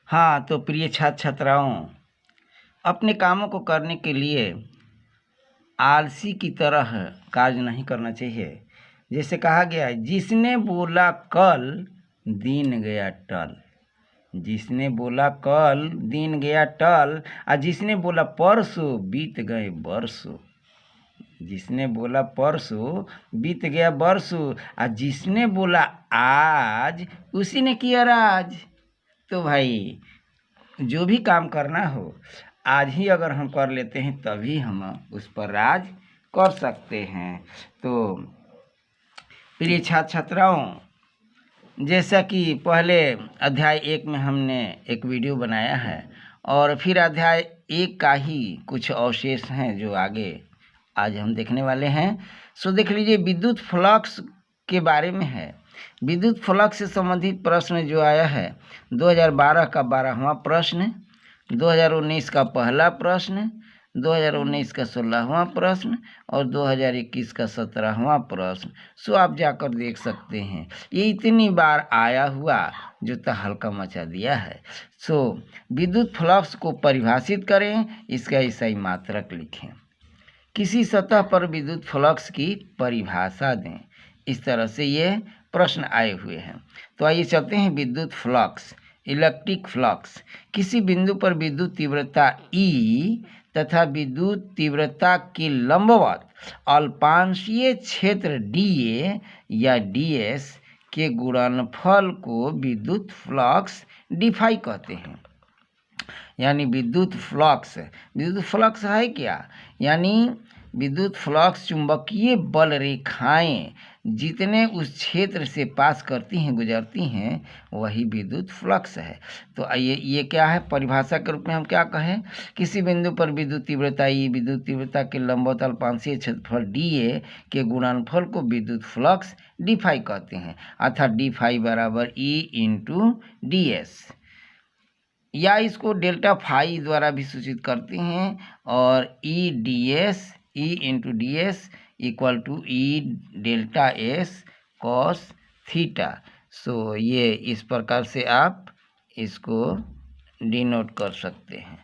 हाँ, तो प्रिय छात्र छात्राओं, अपने कामों को करने के लिए आलसी की तरह कार्य नहीं करना चाहिए। जैसे कहा गया है, जिसने बोला कल दिन गया टल। जिसने बोला कल दिन गया टल, और जिसने बोला परसों बीत गए बरसों। जिसने बोला परसों बीत गया बरसों, और जिसने बोला आज उसी ने किया राज। तो भाई, जो भी काम करना हो आज ही अगर हम कर लेते हैं तभी हम उस पर राज कर सकते हैं। तो प्रिय छात्र छात्राओं, जैसा कि पहले अध्याय 1 में हमने एक वीडियो बनाया है और फिर अध्याय 1 का ही कुछ अवशेष हैं जो आगे आज हम देखने वाले हैं। सो देख लीजिए, विद्युत फ्लक्स के बारे में है। विद्युत फ्लक्स से संबंधित प्रश्न जो आया है 2012 का 12वां प्रश्न, 2019 का पहला प्रश्न, 2019 का 16वां प्रश्न और 2021 का 17वां प्रश्न। सो आप जाकर देख सकते हैं, ये इतनी बार आया हुआ जो तहलका मचा दिया है। सो विद्युत फ्लक्स को परिभाषित करें, इसका ईसाई मात्रक लिखें। किसी सतह पर विद्युत फ्लक्स की परिभाषा दें। इस तरह से ये प्रश्न आए हुए हैं। तो आइए चलते हैं विद्युत फ्लक्स। इलेक्ट्रिक फ्लक्स किसी बिंदु पर विद्युत तीव्रता E तथा विद्युत तीव्रता के लंबवत अल्पांशीय क्षेत्र dA या ds के गुणनफल को विद्युत फ्लक्स डिफाई कहते हैं। यानी विद्युत फ्लक्स है क्या? यानी विद्युत फ्लक्स चुंबकीय बल रेखाएं जितने उस क्षेत्र से पास करती हैं, गुजरती हैं, वही विद्युत फ्लक्स है। तो ये क्या है? परिभाषा के रूप में हम क्या कहें? किसी बिंदु पर विद्युत तीव्रता E विद्युत तीव्रता के लंबवत अल्पांशीय क्षेत्रफल dA के गुणनफल को विद्युत फ्लक्स डिफाई कहते हैं। अर्थात d∅ बराबर E इंटू ds, या इसको डेल्टा फाई द्वारा भी सूचित करते हैं। और E into ds equal to E delta S cos theta. So ये इस प्रकार से आप इसको डिनोट कर सकते हैं।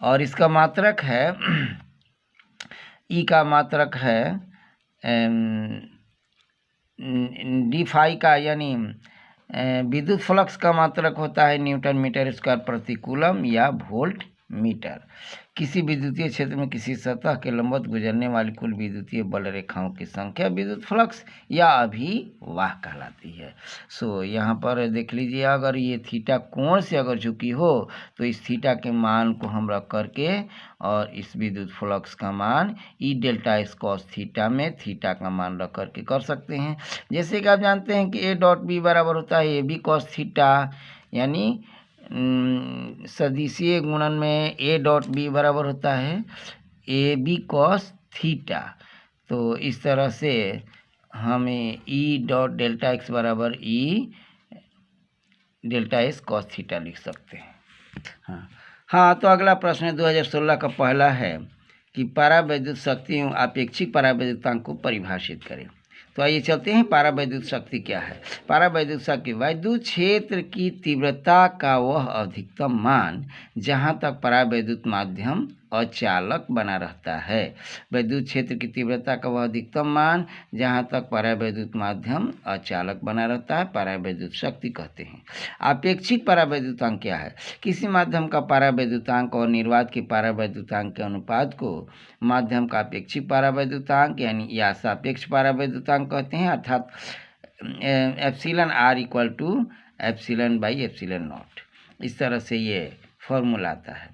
और इसका मात्रक है E का मात्रक है d∅ का, यानी विद्युत फ्लक्स का मात्रक होता है न्यूटन मीटर स्क्वायर प्रति कूलम या वोल्ट मीटर। किसी विद्युतीय क्षेत्र में किसी सतह के लंबवत गुजरने वाली कुल विद्युतीय बल रेखाओं की संख्या विद्युत फ्लक्स या अभिवाह कहलाती है। सो यहाँ पर देख लीजिए, अगर ये थीटा कोण से अगर झुकी हो तो इस थीटा के मान को हम रख करके और इस विद्युत फ्लक्स का मान E delta S cos theta में थीटा का मान रख करके कर सकते हैं। जैसे कि आप जानते हैं कि A.B बराबर होता है AB कॉस थीटा, यानी सदिशीय गुणन में A.B बराबर होता है AB कॉस थीटा। तो इस तरह से हमें E डॉट डेल्टा x बराबर E delta S cos theta लिख सकते हैं। हाँ, तो अगला प्रश्न 2016 का पहला है कि परावैद्युत शक्ति एवं आपेक्षिक परावैद्युतांक को परिभाषित करें। तो आइए चलते हैं, परावैद्युत शक्ति क्या है? परावैद्युत शक्ति वैद्युत क्षेत्र की तीव्रता का वह अधिकतम मान जहां तक परावैद्युत माध्यम अचालक बना रहता है। वैद्युत क्षेत्र की तीव्रता का वह अधिकतम मान जहां तक परावैद्युत माध्यम अचालक बना रहता है, परावैद्युत शक्ति कहते हैं। आपेक्षिक परावैद्युतांक क्या है? किसी माध्यम का परावैद्युतांक और निर्वात के परावैद्युतांक के अनुपात को माध्यम का अपेक्षिक परावैद्युतांक यानी या सापेक्ष परावैद्युतांक कहते हैं। अर्थात epsilon r equal to epsilon by epsilon not. इस तरह से ये फॉर्मूला आता है।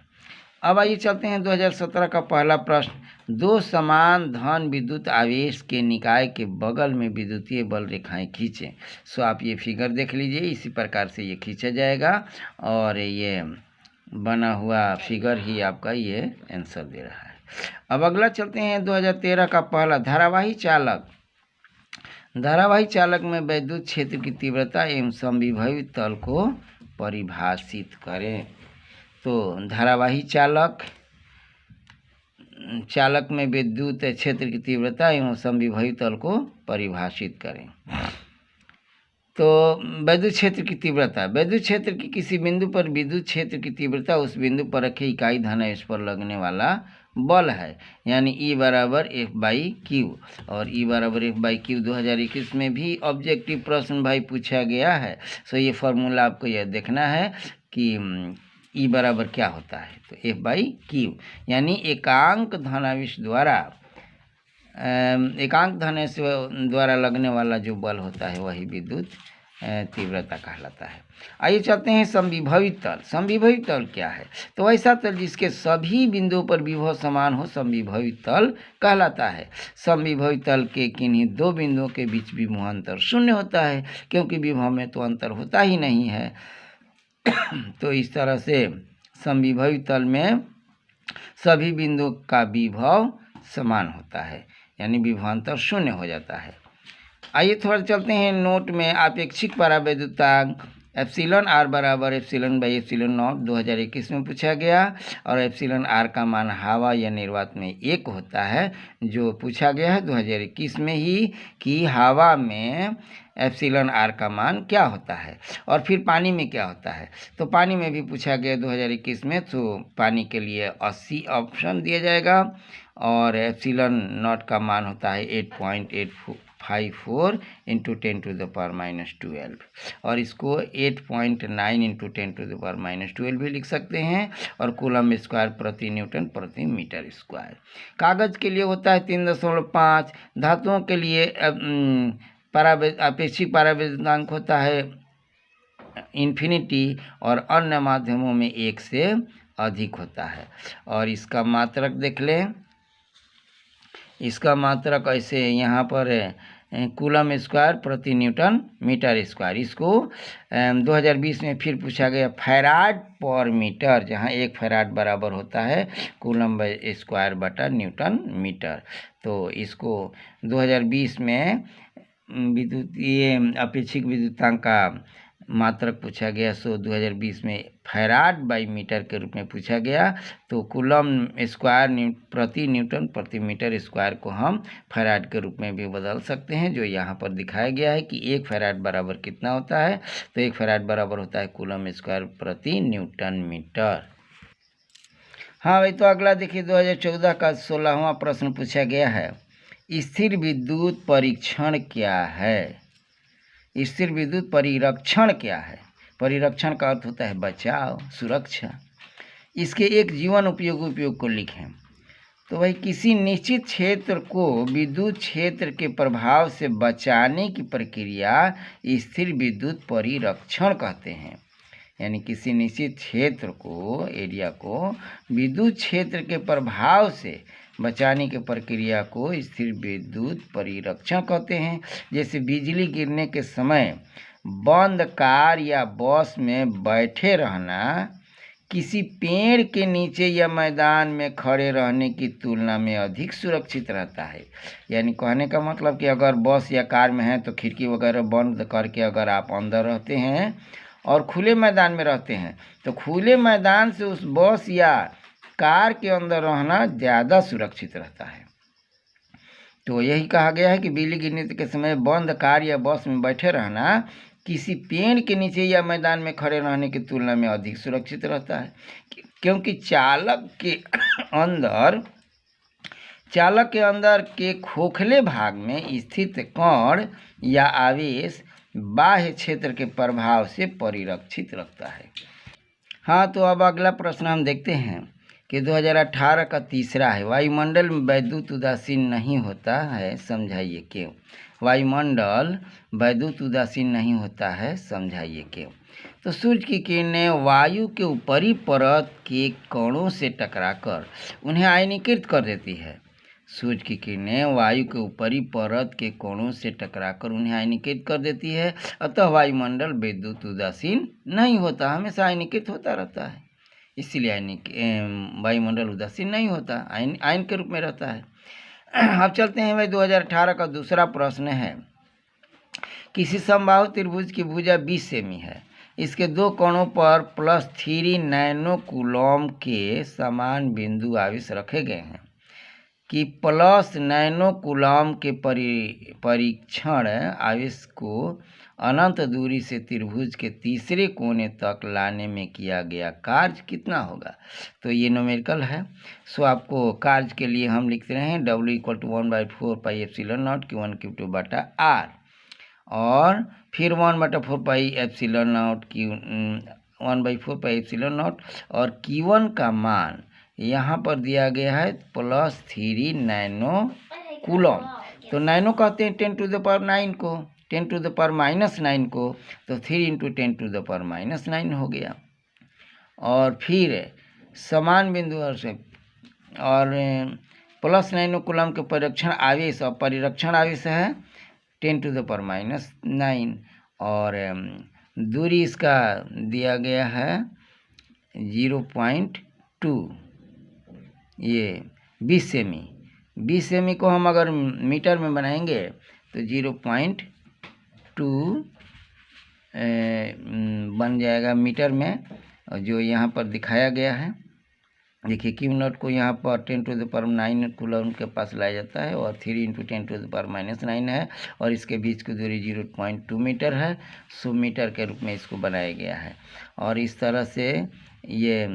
अब आइए चलते हैं 2017 का पहला प्रश्न। दो समान धन विद्युत आवेश के निकाय के बगल में विद्युतीय बल रेखाएं खींचें। सो आप ये फिगर देख लीजिए, इसी प्रकार से ये खींचा जाएगा और ये बना हुआ फिगर ही आपका ये आंसर दे रहा है। अब अगला चलते हैं 2013 का पहला धारावाही चालक में वैद्युत क्षेत्र की तीव्रता एवं समविभवी तल को परिभाषित करें। तो धारावाही चालक में विद्युत क्षेत्र की तीव्रता एवं समविभवी तल को परिभाषित करें। तो विद्युत क्षेत्र की तीव्रता, विद्युत क्षेत्र की किसी बिंदु पर विद्युत क्षेत्र की तीव्रता उस बिंदु पर रखे इकाई धनावेश पर लगने वाला बल है, यानी E बराबर F/Q। और E बराबर F/Q 2021 में भी ऑब्जेक्टिव प्रश्न भाई पूछा गया है। सो ये फॉर्मूला आपको यह देखना है कि E बराबर क्या होता है। तो F/Q यानी एकांक धनावेश द्वारा लगने वाला जो बल होता है वही विद्युत तीव्रता कहलाता है। आइए चलते हैं समविभवी तल। समविभवी तल क्या है? तो ऐसा तल जिसके सभी बिंदुओं पर विभव समान हो समविभवी तल कहलाता है। समविभवी तल के किन्हीं दो बिंदुओं के बीच विभव अंतर शून्य होता है, क्योंकि विभव में तो अंतर होता ही नहीं है। तो इस तरह से समविभवी तल में सभी बिंदुओं का विभव समान होता है, यानी विभवांतर शून्य हो जाता है। आइए थोड़ा चलते हैं नोट में। आपेक्षिक परावैद्युतांक एप्सिलॉन आर बराबर एप्सिलॉन बाई एप्सिलॉन नॉट 2021 में पूछा गया, और एप्सिलॉन आर का मान हवा या निर्वात में 1 होता है, जो पूछा गया है 2021 में ही कि हवा में एप्सिलॉन आर का मान क्या होता है। और फिर पानी में क्या होता है, तो पानी में भी पूछा गया 2021 में। तो पानी के लिए 80 ऑप्शन दिया जाएगा, और एप्सिलॉन नॉट का मान होता है 8.854 इंटू 10⁻⁻12, और इसको 8.9 इंटू 10⁻⁻12 भी लिख सकते हैं, और कूलम स्क्वायर प्रति न्यूटन प्रति मीटर स्क्वायर। कागज के लिए होता है 3.5। धातुओं के लिए अपेक्षिक परावैद्युतांक होता है इन्फिनिटी, और अन्य माध्यमों में 1 से अधिक होता है। और इसका मात्रक देख लें। इसका मात्रक ऐसे यहाँ पर कूलम स्क्वायर प्रति न्यूटन मीटर स्क्वायर। इसको 2020 में फिर पूछा गया फैराड पर मीटर, जहाँ 1 फैराड बराबर होता है कूलम स्क्वायर बटा न्यूटन मीटर। तो इसको 2020 में विद्युतीय अपेक्षिक विद्युतांक का मात्रक पूछा गया। सो 2020 में फैराड बाई मीटर के रूप में पूछा गया। तो कूलम स्क्वायर प्रति न्यूटन प्रति मीटर स्क्वायर को हम फैराड के रूप में भी बदल सकते हैं, जो यहाँ पर दिखाया गया है कि 1 फैराड बराबर कितना होता है। तो 1 फैराड बराबर होता है कूलम स्क्वायर प्रति न्यूटन मीटर। हाँ भाई, तो अगला देखिए 2014 का 16वां प्रश्न पूछा गया है, स्थिर विद्युत परीक्षण क्या है? स्थिर विद्युत परिरक्षण क्या है? परिरक्षण का अर्थ होता है बचाव, सुरक्षा। इसके एक जीवन उपयोगी उपयोग को लिखें। तो भाई, किसी निश्चित क्षेत्र को विद्युत क्षेत्र के प्रभाव से बचाने की प्रक्रिया स्थिर विद्युत परिरक्षण कहते हैं। यानी किसी निश्चित क्षेत्र को, एरिया को विद्युत क्षेत्र के प्रभाव से बचाने की प्रक्रिया को स्थिर विद्युत परिरक्षण कहते हैं। जैसे बिजली गिरने के समय बंद कार या बस में बैठे रहना किसी पेड़ के नीचे या मैदान में खड़े रहने की तुलना में अधिक सुरक्षित रहता है। यानी कहने का मतलब कि अगर बस या कार में है तो खिड़की वगैरह बंद करके अगर आप अंदर रहते हैं और खुले मैदान में रहते हैं, तो खुले मैदान से उस बस या कार के अंदर रहना ज़्यादा सुरक्षित रहता है। तो यही कहा गया है कि बिजली गिरने के समय बंद कार या बस में बैठे रहना किसी पेड़ के नीचे या मैदान में खड़े रहने की तुलना में अधिक सुरक्षित रहता है, क्योंकि चालक के अंदर के खोखले भाग में स्थित कण या आवेश बाह्य क्षेत्र के प्रभाव से परिरक्षित रखता है। हाँ, तो अब अगला प्रश्न हम देखते हैं कि 2018 का तीसरा है, वायुमंडल में विद्युत उदासीन नहीं होता है, समझाइए क्यों? वायुमंडल विद्युत उदासीन नहीं होता है, समझाइए क्यों? तो सूर्य की किरणें वायु के ऊपरी परत के कणों से टकराकर उन्हें आयनीकृत कर देती है। सूर्य की किरणें वायु के ऊपरी परत के कोणों से टकराकर उन्हें आयनीकृत कर देती है, अतः वायुमंडल विद्युत उदासीन नहीं होता, हमेशा आयनीकृत होता रहता है। इसीलिए वायुमंडल उदासीन नहीं होता, आयन के रूप में रहता है। अब चलते हैं भाई 2018 का दूसरा प्रश्न है, किसी समबाहु त्रिभुज की भुजा 20 सेमी है, इसके दो कोणों पर +3 नैनो कूलॉम के समान बिंदु आवेश रखे गए हैं कि प्लस नैनो कूलॉम के परीक्षण आवेश को अनंत दूरी से त्रिभुज के तीसरे कोने तक लाने में किया गया कार्य कितना होगा। तो ये न्यूमेरिकल है। सो आपको कार्य के लिए हम लिखते रहे W = 1/4 pi epsilon not Q1 Q2 बटा R, और फिर 1/4 pi epsilon not Q 1/4 pi epsilon not, और Q1 का मान यहाँ पर दिया गया है +3 नैनो कूलम। तो नैनो कहते हैं 10⁻9 को, 10⁻⁻9 को, तो 3 × 10⁻⁻9 हो गया। और फिर समान बिंदु से और प्लस नैनो कूलम के परिरक्षण आवेश, और परिरक्षण आवेश है 10⁻⁻9, और दूरी इसका दिया गया है 0.2, ये 20 सेमी। 20 सेमी को हम अगर मीटर में बनाएंगे तो 0.2 बन जाएगा मीटर में, और जो यहाँ पर दिखाया गया है देखिए Q0 को यहाँ पर 10⁻9 कूलम के पास लाया जाता है, और 3 × 10⁻⁻9 है, और इसके बीच की दूरी 0.2 मीटर है। 100 मीटर के रूप में इसको बनाया गया है। और इस तरह से ये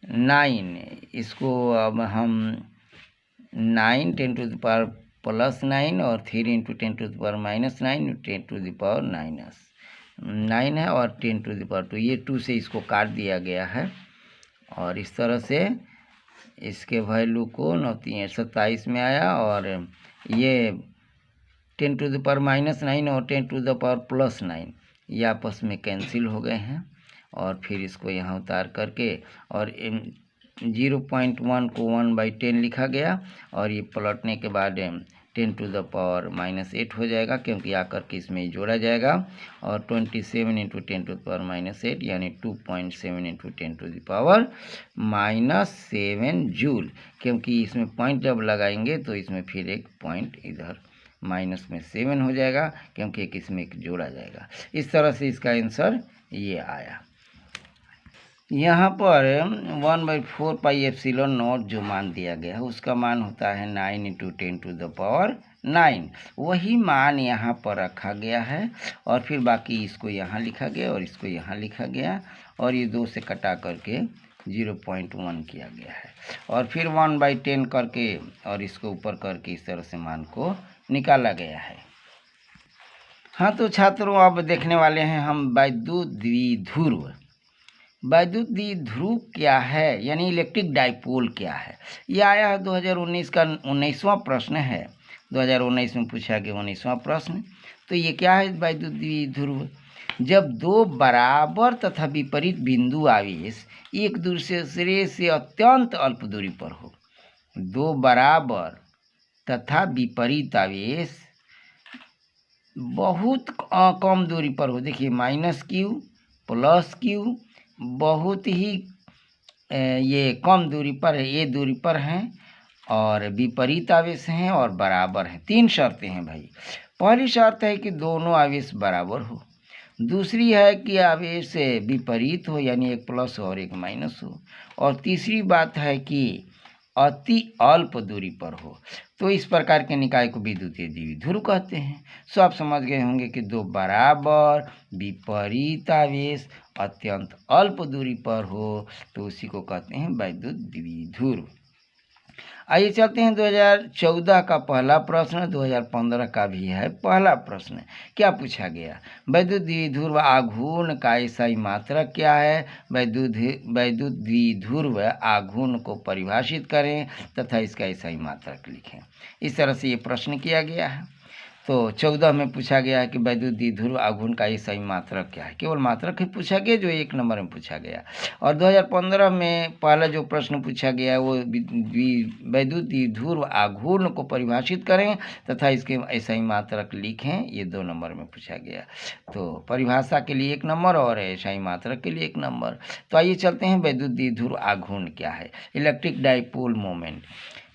9, इसको अब हम 9 10⁻+9 और 3 × 10⁻−9 10⁻9 है, और 10⁻2 ये 2 से इसको काट दिया गया है। और इस तरह से इसके वैल्यू को 9×3=27 में आया, और ये 10⁻−9 और 10⁻+9 ये आपस में कैंसिल हो गए हैं। और फिर इसको यहाँ उतार करके, और 0.1 को 1/10 लिखा गया, और ये पलटने के बाद 10⁻−8 हो जाएगा, क्योंकि आकर के इसमें जोड़ा जाएगा। और 27 × 10⁻−8 यानी 2.7 × 10⁻−7 जूल, क्योंकि इसमें पॉइंट जब लगाएंगे तो इसमें फिर एक पॉइंट इधर माइनस में 7 हो जाएगा, क्योंकि एक इसमें एक जोड़ा जाएगा। इस तरह से इसका आंसर ये आया। यहाँ पर 1/4 पाई एप्सिलॉन नॉट जो मान दिया गया है उसका मान होता है 9 × 10⁻9। वही मान यहाँ पर रखा गया है, और फिर बाकी इसको यहाँ लिखा गया और इसको यहाँ लिखा गया, और ये 2 से कटा करके 0.1 किया गया है, और फिर 1/10 करके और इसको ऊपर करके इस तरह से मान को निकाला गया है। हाँ, तो छात्रों अब देखने वाले हैं हम वैद्युत द्विध्रुव। वैद्युत द्विध्रुव क्या है, यानी इलेक्ट्रिक डाइपोल क्या है। यह आया है 2019 का 19वां प्रश्न है। 2019 में पूछा गया 19वां प्रश्न। तो ये क्या है वैद्युत द्विध्रुव। जब 2 बराबर तथा विपरीत बिंदु आवेश एक दूसरे से अत्यंत अल्प दूरी पर हो। 2 बराबर तथा विपरीत आवेश बहुत कम दूरी पर हो। देखिए -Q +Q बहुत ही ये कम दूरी पर है, ये दूरी पर हैं, और विपरीत आवेश हैं और बराबर हैं। 3 शर्तें हैं भाई। पहली शर्त है कि दोनों आवेश बराबर हो। दूसरी है कि आवेश विपरीत हो, यानी एक प्लस और एक माइनस हो। और तीसरी बात है कि अति अल्प दूरी पर हो। तो इस प्रकार के निकाय को विद्युतीय द्विध्रुव कहते हैं। सो आप समझ गए होंगे कि 2 बराबर विपरीत आवेश अत्यंत अल्प दूरी पर हो तो उसी को कहते हैं वैद्युत द्विध्रुव। आइए चलते हैं 2014 का पहला प्रश्न, 2015 का भी है पहला प्रश्न। क्या पूछा गया, वैद्युत द्विध्रुव आघूर्ण का एसआई मात्रक क्या है। वैद्युत द्विध्रुव आघूर्ण को परिभाषित करें तथा इसका एसआई मात्रक लिखें। इस तरह से ये प्रश्न किया गया है। तो 14 में पूछा गया है कि वैद्युत द्विध्रुव आघूर्ण का एसआई मात्रक क्या है। केवल मात्रक ही पूछा गया जो 1 नंबर में पूछा गया। और 2015 में पहला जो प्रश्न पूछा गया है वो वैद्युत द्विध्रुव आघूर्ण को परिभाषित करें तथा इसके एसआई मात्रक लिखें, ये 2 नंबर में पूछा गया। तो परिभाषा के लिए 1 नंबर और एसआई मात्रक के लिए 1 नंबर। तो आइए चलते हैं वैद्युत द्विध्रुव आघूर्ण क्या है। इलेक्ट्रिक डाइपोल मोमेंट,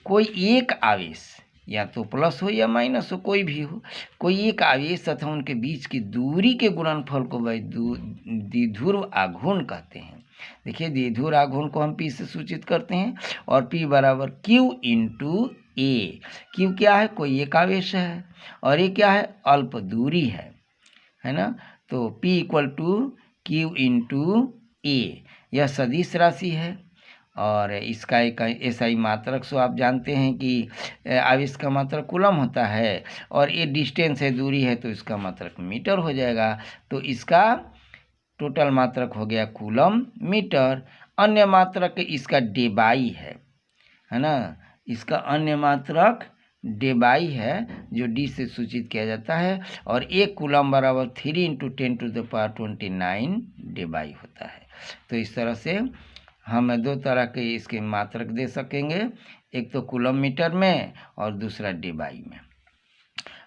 कोई एक आवेश या तो प्लस हो या माइनस हो, कोई भी हो, कोई एक आवेश तथा उनके बीच की दूरी के गुणनफल को वैद्युत द्विध्रुव आघूर्ण कहते हैं। देखिए द्विध्रुव आघूर्ण को हम P से सूचित करते हैं, और P बराबर Q × A। Q क्या है, कोई एक आवेश है, और ये क्या है, अल्प दूरी है है ना। तो P equal to Q into A, यह सदिश राशि है और इसका एक एसआई मात्रक सो आप जानते हैं कि आवेश का मात्रक कूलम होता है और ये डिस्टेंस है, दूरी है, तो इसका मात्रक मीटर हो जाएगा। तो इसका टोटल मात्रक हो गया कूलम मीटर। अन्य मात्रक इसका डेबाई है ना। इसका अन्य मात्रक डेबाई है जो डी से सूचित किया जाता है और एक कूलम बराबर 3 × 10⁻29 डेबाई होता है। तो इस तरह से हम दो तरह के इसके मात्रक दे सकेंगे, एक तो कूलम मीटर में और दूसरा डेबाई में।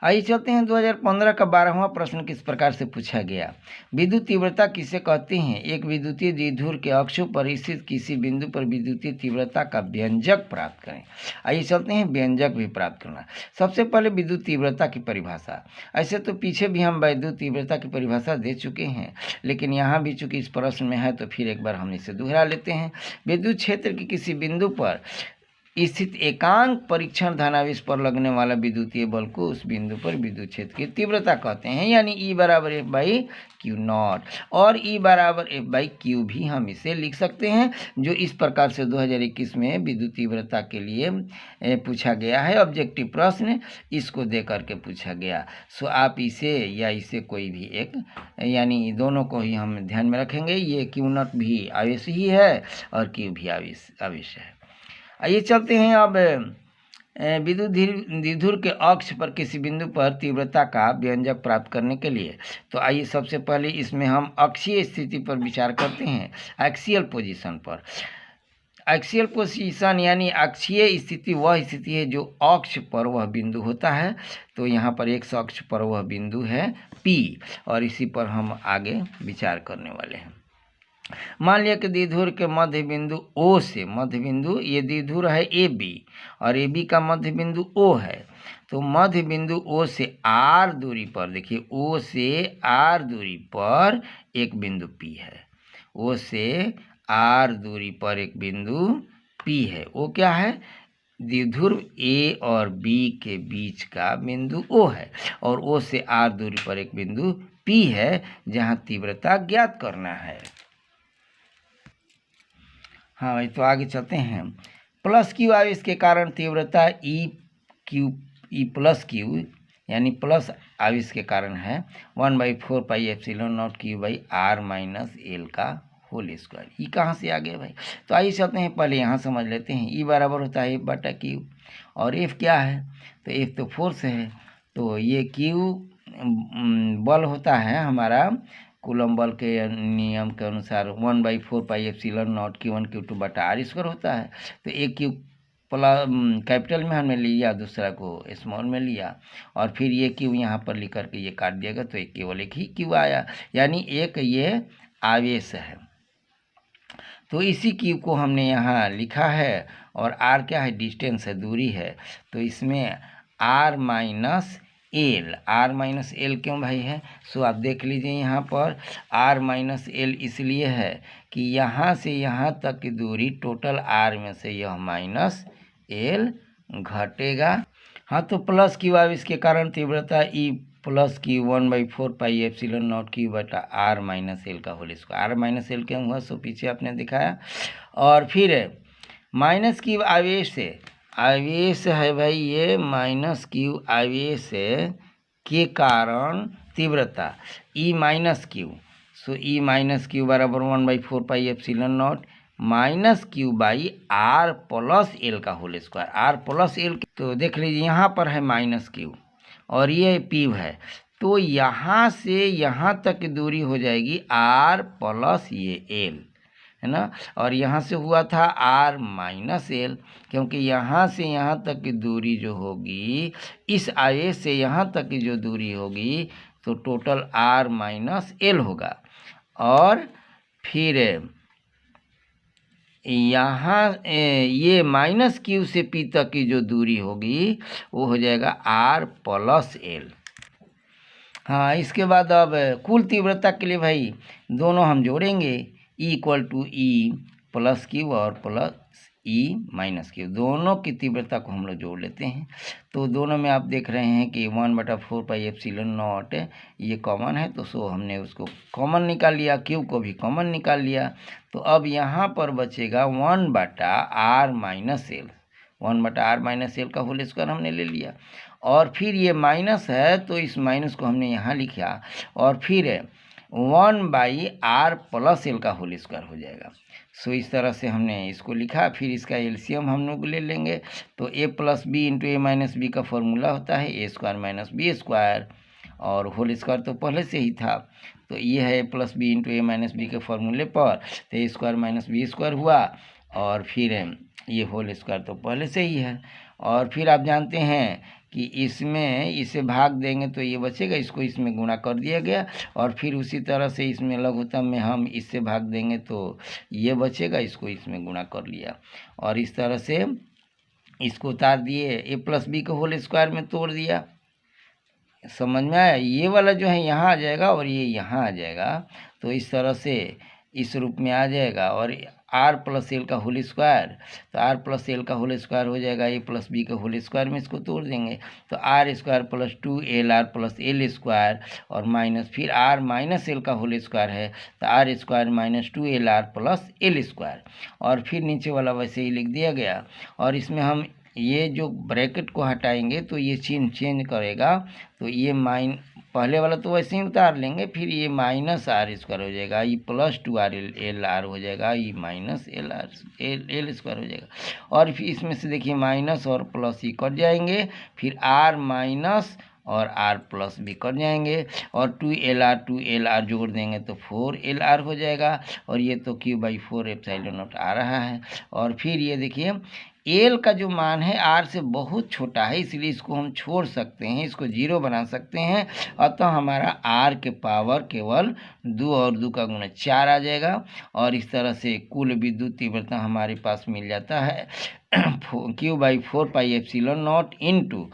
आइए चलते हैं 2015 का 12वां प्रश्न किस प्रकार से पूछा गया। विद्युत तीव्रता किसे कहते हैं? एक विद्युतीय द्विध्रुव के अक्षों पर स्थित किसी बिंदु पर विद्युतीय तीव्रता का व्यंजक प्राप्त करें। आइए चलते हैं व्यंजक भी प्राप्त करना। सबसे पहले विद्युत तीव्रता की परिभाषा। ऐसे तो पीछे भी हम विद्युत तीव्रता की परिभाषा दे चुके हैं, लेकिन यहाँ भी चूंकि इस प्रश्न में है तो फिर एक बार हम इसे दोहरा लेते हैं। विद्युत क्षेत्र के किसी बिंदु पर स्थित एकांक परीक्षण धनावेश पर लगने वाला विद्युतीय बल को उस बिंदु पर विद्युत क्षेत्र की तीव्रता कहते हैं, यानी E बराबर F/Q0 और E बराबर F/Q भी हम इसे लिख सकते हैं, जो इस प्रकार से 2021 में विद्युत तीव्रता के लिए पूछा गया है। ऑब्जेक्टिव प्रश्न इसको दे करके पूछा गया। सो आप इसे या इसे कोई भी एक, यानी दोनों को ही हम ध्यान में रखेंगे। ये Q0 भी आवेश ही है और Q भी आवेश है। आइए चलते हैं अब विद्युत द्विध्रुव के अक्ष पर किसी बिंदु पर तीव्रता का व्यंजक प्राप्त करने के लिए। तो आइए सबसे पहले इसमें हम अक्षीय स्थिति पर विचार करते हैं, एक्सियल पोजीशन पर। एक्सियल पोजीशन यानी अक्षीय स्थिति वह स्थिति है जो अक्ष पर वह बिंदु होता है। तो यहाँ पर एक अक्ष पर वह बिंदु है P और इसी पर हम आगे विचार करने वाले हैं। मान लिया कि द्विध्रुव के मध्य बिंदु O से, मध्य बिंदु ये द्विध्रुव है AB और AB का मध्य बिंदु O है। तो मध्य बिंदु O से R दूरी पर, देखिए O से R दूरी पर एक बिंदु P है। O से R दूरी पर एक बिंदु P है। O क्या है? द्विध्रुव A और B के बीच का बिंदु O है और O से R दूरी पर एक बिंदु P है जहाँ तीव्रता ज्ञात करना है। हाँ भाई, तो आगे चलते हैं। प्लस Q आवेश के कारण तीव्रता E प्लस Q यानी प्लस आवेश के कारण है 1/4πε0 Q/R - L होल स्क्वायर। ई कहाँ से आ गया भाई? तो आइए चलते हैं, पहले यहाँ समझ लेते हैं। ई बराबर होता है F/Q और F क्या है? तो F तो फोर्स है। तो ये Q बल होता है हमारा कूलम बल के नियम के अनुसार 1/4πε0 Q1 Q2/R² होता है। तो एक Q कैपिटल में हमने लिया, दूसरा को स्मॉल में लिया और फिर ये Q यहाँ पर लिख करके ये काट दिएगा तो एक केवल एक ही Q आया, यानी एक ये आवेश है। तो इसी Q को हमने यहाँ लिखा है और R क्या है? डिस्टेंस है, दूरी है। तो इसमें R माइनस एल क्यों भाई है? सो आप देख लीजिए यहाँ पर R माइनस एल इसलिए है कि यहाँ से यहाँ तक की दूरी टोटल R में से यह माइनस एल घटेगा। हाँ, तो प्लस Q आवेश के कारण तीव्रता E plus Q 1/4πε0 Q/R - L का whole square. R minus L क्यों हुआ? सो पीछे आपने दिखाया। और फिर माइनस Q आवेश है भाई, ये माइनस Q आवेश के कारण तीव्रता E minus Q। So E minus Q बराबर 1/4πε0 -Q/R प्लस L का whole square. R plus L, तो देख लीजिए यहाँ पर है माइनस Q और ये P है। तो यहाँ से यहाँ तक की दूरी हो जाएगी R प्लस ये L, है ना। और यहाँ से हुआ था R माइनस एल, क्योंकि यहाँ से यहाँ तक की दूरी जो होगी, इस आवेश से यहाँ तक की जो दूरी होगी तो टोटल R माइनस एल होगा। और फिर यहाँ ये माइनस Q से P तक की जो दूरी होगी वो हो जाएगा R प्लस एल। हाँ, इसके बाद अब कुल तीव्रता के लिए भाई दोनों हम जोड़ेंगे, E = E प्लस Q और प्लस ई माइनस क्यू, दोनों की तीव्रता को हम लोग जोड़ लेते हैं। तो दोनों में आप देख रहे हैं कि 1/4 पाई एप्सिलॉन नॉट ये कॉमन है, तो सो हमने उसको कॉमन निकाल लिया, क्यू को भी कॉमन निकाल लिया। तो अब यहाँ पर बचेगा 1/r minus L, 1/r minus L का होल स्क्वायर हमने ले लिया। और फिर ये माइनस है तो इस माइनस को हमने यहाँ लिखा, और फिर 1/r प्लस एल का होल स्क्वायर हो जाएगा। सो इस तरह से हमने इसको लिखा। फिर इसका एलसीएम हम लोग ले लेंगे, तो a plus B into A minus B का फॉर्मूला होता है A square minus B square, और होल स्क्वायर तो पहले से ही था, तो ये है a plus B into A minus B के फॉर्मूले पर, तो A square minus B square हुआ, और फिर ये होल स्क्वायर तो पहले से ही है। और फिर आप जानते हैं कि इसमें इसे भाग देंगे तो ये बचेगा, इसको इसमें गुणा कर दिया गया, और फिर उसी तरह से इसमें लघुत्तम में हम इससे भाग देंगे तो ये बचेगा, इसको इसमें गुणा कर लिया, और इस तरह से इसको उतार दिए, ए प्लस बी को होल स्क्वायर में तोड़ दिया। समझ में आया? ये वाला जो है यहाँ आ जाएगा और ये यहाँ आ जाएगा, तो इस तरह से इस रूप में आ जाएगा। और आर प्लस एल का होल स्क्वायर, तो आर प्लस एल का होल स्क्वायर हो जाएगा ए प्लस बी का होल स्क्वायर में इसको तोड़ देंगे, तो R square plus 2LR plus L square, और माइनस फिर आर माइनस एल का होल स्क्वायर है, तो R square minus 2LR plus L square, और फिर नीचे वाला वैसे ही लिख दिया गया। और इसमें हम ये जो ब्रैकेट को हटाएंगे तो ये चिन्ह चेंज करेगा, तो ये पहले वाला तो वैसे ही उतार लेंगे, फिर ये माइनस आर स्क्वायर हो जाएगा, ये प्लस 2RL हो जाएगा, ये माइनस एल स्क्वायर हो जाएगा। और फिर इसमें से देखिए माइनस और प्लस ही कट जाएंगे, फिर आर माइनस और आर प्लस भी कट जाएंगे, और 2LR जोड़ देंगे तो 4LR हो जाएगा, और ये तो Q/4 एप्सिलॉन नॉट आ रहा है। और फिर ये देखिए एल का जो मान है आर से बहुत छोटा है, इसलिए इसको हम छोड़ सकते हैं, इसको 0 बना सकते हैं, अतः हमारा आर के पावर केवल 2 और 2 का गुणा 4 आ जाएगा, और इस तरह से कुल विद्युत तीव्रता हमारे पास मिल जाता है Q/4 pi epsilon not into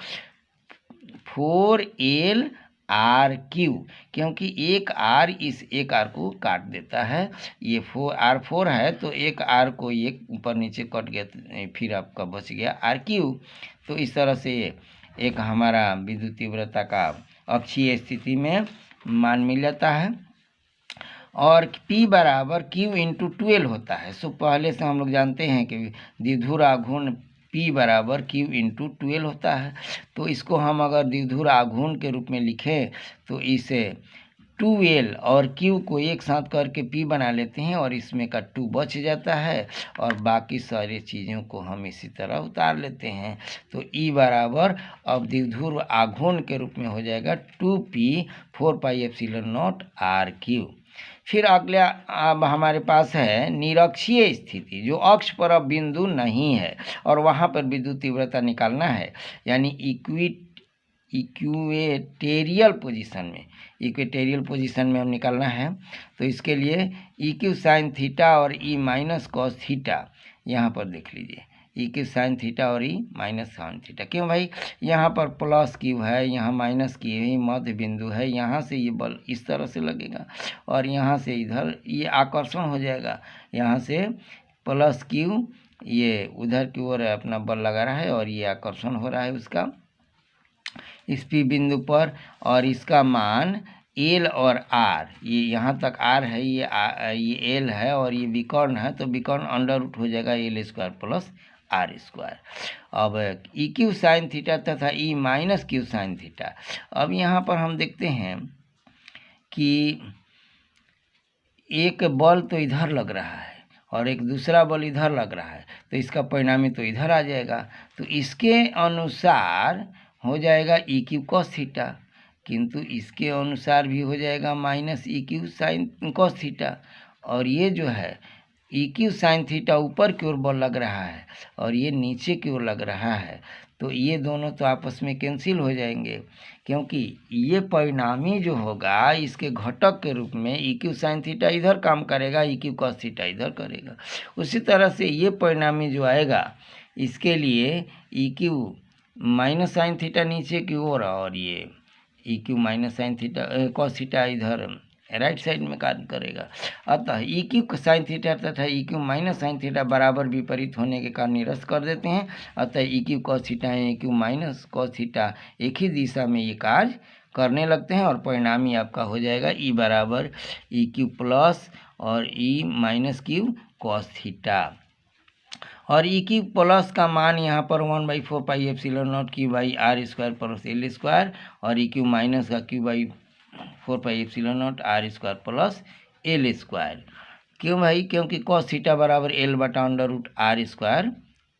4LRQ, क्योंकि एक आर इस एक आर को काट देता है, ये 4R है तो एक आर को एक ऊपर नीचे कट गया, फिर आपका बच गया RQ। तो इस तरह से एक हमारा विद्युत तीव्रता का अक्षीय स्थिति में मान मिल जाता है। और P बराबर Q इंटू 12 होता है। सो पहले से हम लोग जानते हैं कि द्विध्रुव आघूर्ण P बराबर Q इंटू 12 होता है, तो इसको हम अगर द्विध्रुव आघूर्ण के रूप में लिखें तो इसे 2L और Q को एक साथ करके P बना लेते हैं, और इसमें का 2 बच जाता है, और बाकी सारी चीज़ों को हम इसी तरह उतार लेते हैं। तो E बराबर अब द्विध्रुव आघूर्ण के रूप में हो जाएगा 2P 4 pi epsilon not RQ। फिर अगला अब हमारे पास है निरक्षीय स्थिति, जो अक्ष पर अब बिंदु नहीं है और वहाँ पर विद्युत तीव्रता निकालना है, यानी इक्वेटेरियल पोजीशन में हम निकालना है। तो इसके लिए EQ साइन थीटा और E माइनस कॉस थीटा यहाँ पर देख लीजिए, EQ साइन थीटा और E माइनस साइन थीटा। क्यों भाई? यहाँ पर प्लस Q है, यहाँ माइनस Q है, मध्य बिंदु है, यहाँ से ये बल इस तरह से लगेगा और यहाँ से इधर ये आकर्षण हो जाएगा, यहाँ से प्लस Q ये उधर की ओर अपना बल लगा रहा है और ये आकर्षण हो रहा है उसका इस P बिंदु पर, और इसका मान L और R, ये यहाँ तक R है, ये L है और ये विकर्ण है, तो विकर्ण अंडर रूट हो जाएगा L square plus R square. अब EQ साइन थीटा तथा E minus Q sine theta. अब यहाँ पर हम देखते हैं कि एक बल तो इधर लग रहा है और एक दूसरा बल इधर लग रहा है, तो इसका परिणामी तो इधर आ जाएगा, तो इसके अनुसार हो जाएगा EQ कॉस थीटा, किंतु इसके अनुसार भी हो जाएगा minus EQ sine cos theta. और ये जो है EQ साइन थीटा ऊपर की ओर बल लग रहा है और ये नीचे की ओर लग रहा है, तो ये दोनों तो आपस में कैंसिल हो जाएंगे, क्योंकि ये परिणामी जो होगा इसके घटक के रूप में EQ साइन थीटा इधर काम करेगा, EQ कॉस थीटा इधर करेगा। उसी तरह से ये परिणामी जो आएगा इसके लिए EQ माइनस साइन थीटा नीचे की ओर और ये EQ minus sine theta cos theta इधर राइट साइड में कार्य करेगा। अतः ई क्यू साइन थीटा तथा ई क्यू माइनस साइन थीटा बराबर विपरीत होने के कारण निरस्त कर देते हैं। अतः ई क्यू कॉस थीटा या ई क्यू माइनस कॉस थीटा एक ही दिशा में ये कार्य करने लगते हैं और परिणामी आपका हो जाएगा ई बराबर ई क्यू प्लस और E minus Q cos theta. और ई क्यू प्लस का मान यहाँ पर 1/4πε0 Q by R square plus L square और ई क्यू माइनस का Q by 4πε0 R square plus L square. क्यों भाई? क्योंकि कॉस थीटा बराबर एल बटा under root R square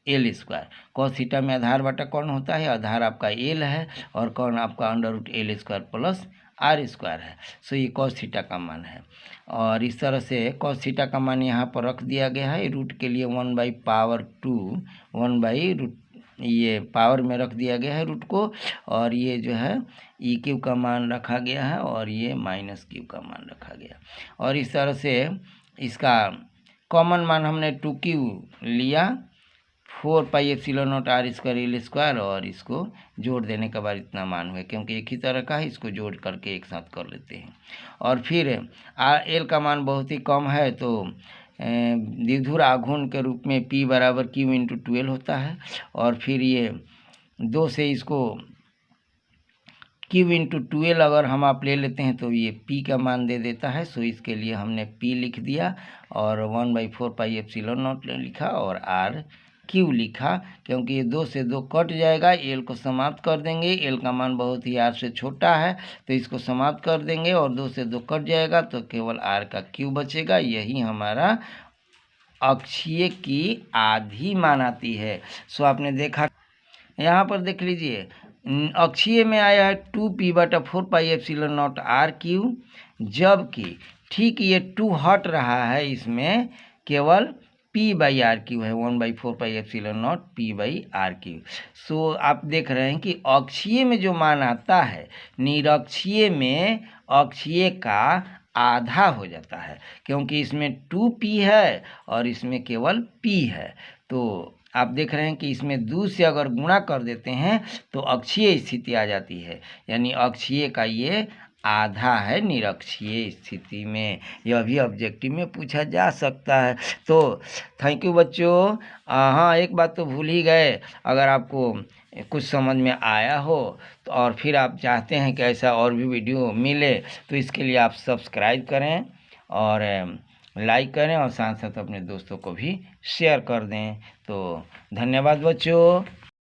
L square. Cos theta में आधार बटा कौन होता है? आधार आपका एल है और कौन आपका under root L square plus R square है। सो ये कॉस थीटा का मान है और इस तरह से कॉस थीटा का मान यहाँ पर रख दिया गया है। रूट के लिए 1/2 1/रूट ये पावर में रख दिया गया है रूट को और ये जो है ई क्यू का मान रखा गया है और ये माइनस क्यू का मान रखा गया और इस तरह से इसका कॉमन मान हमने 2q लिया 4πε0 आर स्क्वायर एल स्क्वायर और इसको जोड़ देने के बाद इतना मान हुआ क्योंकि एक ही तरह का है, इसको जोड़ करके एक साथ कर लेते हैं। और फिर एल का मान बहुत ही कम है तो द्विध्रुव आघूर्ण के रूप में P बराबर Q/12 होता है और फिर ये 2 से इसको Q/12 अगर हम आप ले लेते हैं तो ये P का मान दे देता है। सो इसके लिए हमने P लिख दिया और 1/4πε0 लिखा और R क्यू लिखा क्योंकि ये 2 से 2 कट जाएगा। एल को समाप्त कर देंगे, एल का मान बहुत ही आर से छोटा है तो इसको समाप्त कर देंगे और 2 से 2 कट जाएगा तो केवल आर का क्यू बचेगा। यही हमारा अक्षीय की आधी मान आती है। सो आपने देखा यहाँ पर देख लीजिए अक्षीय में आया है 2p/4πε0 आर क्यू जबकि ठीक ये 2 हट रहा है, इसमें केवल P/RQ है 1/4πε0 P/RQ। सो आप देख रहे हैं कि अक्षीय में जो मान आता है निरक्षीय में अक्षीय का आधा हो जाता है क्योंकि इसमें 2p है और इसमें केवल p है। तो आप देख रहे हैं कि इसमें 2 से अगर गुणा कर देते हैं तो अक्षीय स्थिति आ जाती है, यानी अक्षीय का ये आधा है निरक्षीय स्थिति में। यह भी ऑब्जेक्टिव में पूछा जा सकता है। तो थैंक यू बच्चों। हाँ, एक बात तो भूल ही गए, अगर आपको कुछ समझ में आया हो तो और फिर आप चाहते हैं कि ऐसा और भी वीडियो मिले तो इसके लिए आप सब्सक्राइब करें और लाइक करें और साथ साथ अपने दोस्तों को भी शेयर कर दें। तो धन्यवाद बच्चों।